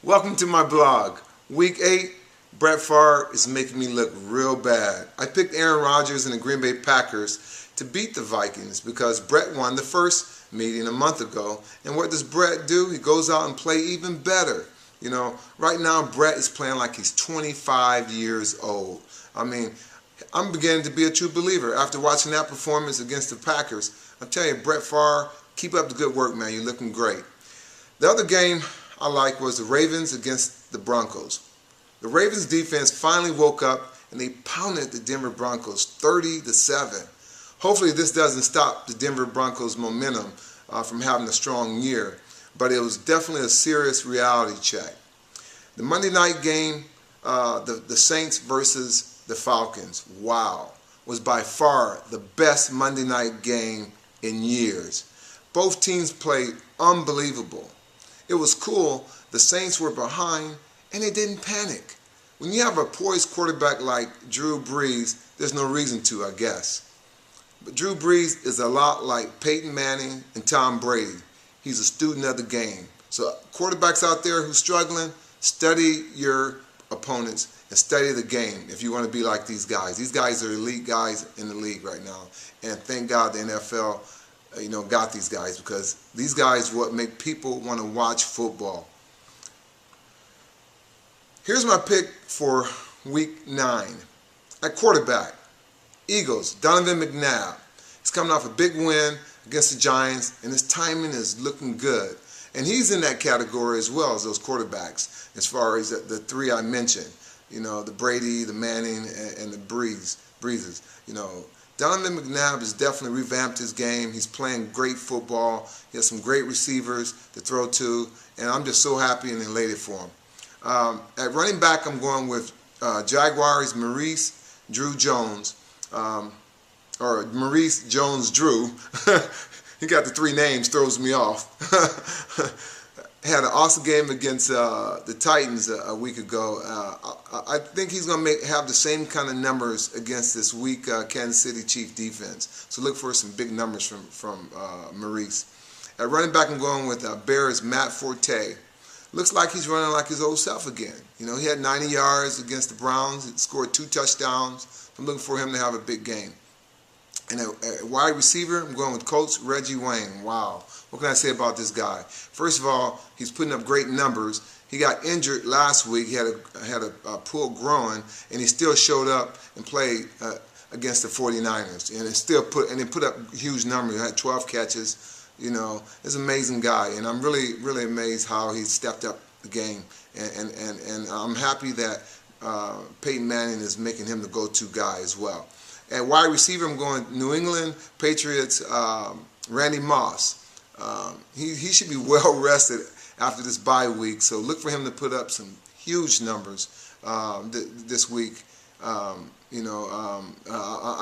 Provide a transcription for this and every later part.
Welcome to my blog. Week 8, Brett Favre is making me look real bad. I picked Aaron Rodgers and the Green Bay Packers to beat the Vikings because Brett won the first meeting a month ago. And what does Brett do? He goes out and play even better. You know, right now Brett is playing like he's 25 years old. I mean, I'm beginning to be a true believer after watching that performance against the Packers. I'm telling you, Brett Favre, keep up the good work, man. You're looking great. The other game I like was the Ravens against the Broncos. The Ravens defense finally woke up and they pounded the Denver Broncos 30-7. Hopefully this doesn't stop the Denver Broncos momentum from having a strong year, but it was definitely a serious reality check. The Monday night game, the Saints versus the Falcons, wow, was by far the best Monday night game in years. Both teams played unbelievable. It was cool. The Saints were behind, and they didn't panic. When you have a poised quarterback like Drew Brees, there's no reason to, I guess. But Drew Brees is a lot like Peyton Manning and Tom Brady. He's a student of the game. So quarterbacks out there who's struggling, study your opponents and study the game if you want to be like these guys. These guys are elite guys in the league right now. And thank God the NFL got these guys, because these guys what make people want to watch football. Here's my pick for week 9. At quarterback, Eagles, Donovan McNabb. He's coming off a big win against the Giants, and his timing is looking good. And he's in that category as well as those quarterbacks, as far as the three I mentioned. You know, the Brady, the Manning, and the Breezes. You know, Donovan McNabb has definitely revamped his game. He's playing great football. He has some great receivers to throw to, and I'm just so happy and elated for him. At running back, I'm going with Jaguars Maurice Drew-Jones, or Maurice Jones-Drew. He got the three names, throws me off. Had an awesome game against the Titans a week ago. I think he's going to have the same kind of numbers against this weak Kansas City Chiefs defense. So look for some big numbers from Maurice. At running back, I'm going with Bears Matt Forte. Looks like he's running like his old self again. You know, he had 90 yards against the Browns. He scored 2 touchdowns. I'm looking for him to have a big game. And at wide receiver, I'm going with Coach Reggie Wayne. Wow. What can I say about this guy? First of all, he's putting up great numbers. He got injured last week. He had a pull groin, and he still showed up and played against the 49ers. And he put up huge numbers. He had 12 catches. You know, he's an amazing guy, and I'm really, really amazed how he stepped up the game. And I'm happy that Peyton Manning is making him the go-to guy as well. At wide receiver, I'm going New England Patriots Randy Moss. He should be well rested after this bye week, so look for him to put up some huge numbers this week. I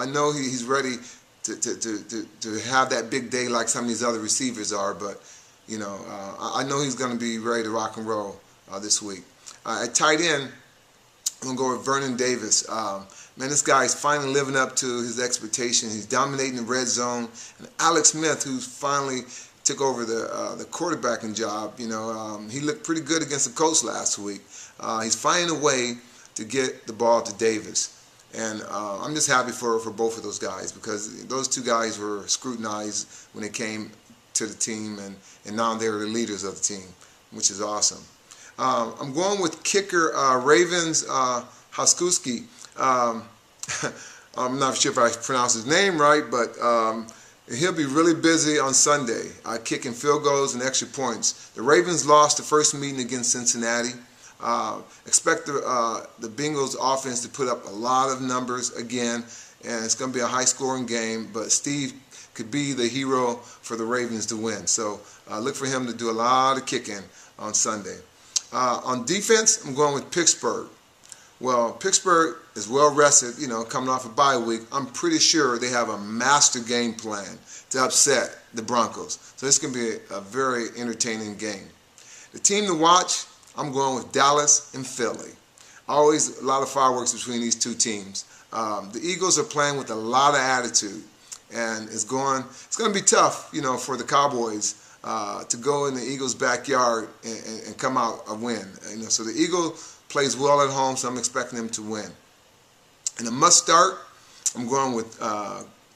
know he's ready to have that big day like some of these other receivers are, but I know he's going to be ready to rock and roll this week. At tight end, I'm going to go with Vernon Davis. Man, this guy is finally living up to his expectations. He's dominating the red zone. And Alex Smith, who's finally took over the quarterbacking job, he looked pretty good against the Colts last week. He's finding a way to get the ball to Davis. And I'm just happy for both of those guys, because those two guys were scrutinized when they came to the team, and now they're the leaders of the team, which is awesome. I'm going with kicker Ravens Hoskuski. I'm not sure if I pronounced his name right, but he'll be really busy on Sunday, kicking field goals and extra points. The Ravens lost the first meeting against Cincinnati. Expect the Bengals offense to put up a lot of numbers again, and it's going to be a high-scoring game, but Steve could be the hero for the Ravens to win. So look for him to do a lot of kicking on Sunday. On defense, I'm going with Pittsburgh. Well, Pittsburgh is well rested, coming off a bye week. I'm pretty sure they have a master game plan to upset the Broncos. So it's going to be a very entertaining game. The team to watch, I'm going with Dallas and Philly. Always a lot of fireworks between these two teams. The Eagles are playing with a lot of attitude, and it's going to be tough, for the Cowboys to go in the Eagles' backyard and come out a win. So the Eagles plays well at home, so I'm expecting them to win. And a must start, I'm going with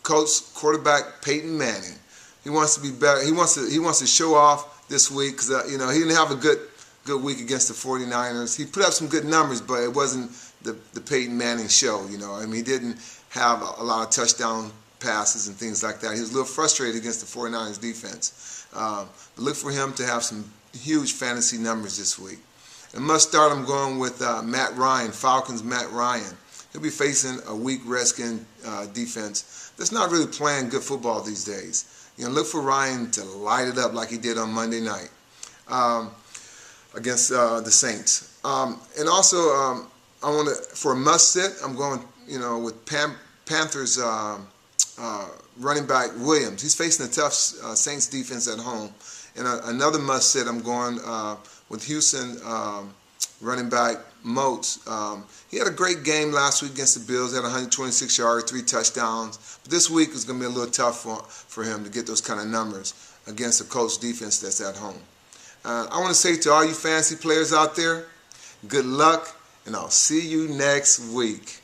quarterback Peyton Manning. He wants to be better. He wants to show off this week because he didn't have a good week against the 49ers. He put up some good numbers, but it wasn't the Peyton Manning show. He didn't have a lot of touchdown passes and things like that. He was a little frustrated against the 49ers defense. But look for him to have some huge fantasy numbers this week. And must start, I'm going with Matt Ryan, Falcons Matt Ryan. He'll be facing a weak Redskin defense that's not really playing good football these days. Look for Ryan to light it up like he did on Monday night against the Saints. And also, I want to, for a must sit, I'm going with Panthers running back Williams. He's facing a tough Saints defense at home. And another must sit, I'm going with Houston running back Moats. He had a great game last week against the Bills. He had 126 yards, 3 touchdowns. But this week is going to be a little tough for him to get those kind of numbers against a Colts defense that's at home. I want to say to all you fantasy players out there, good luck, and I'll see you next week.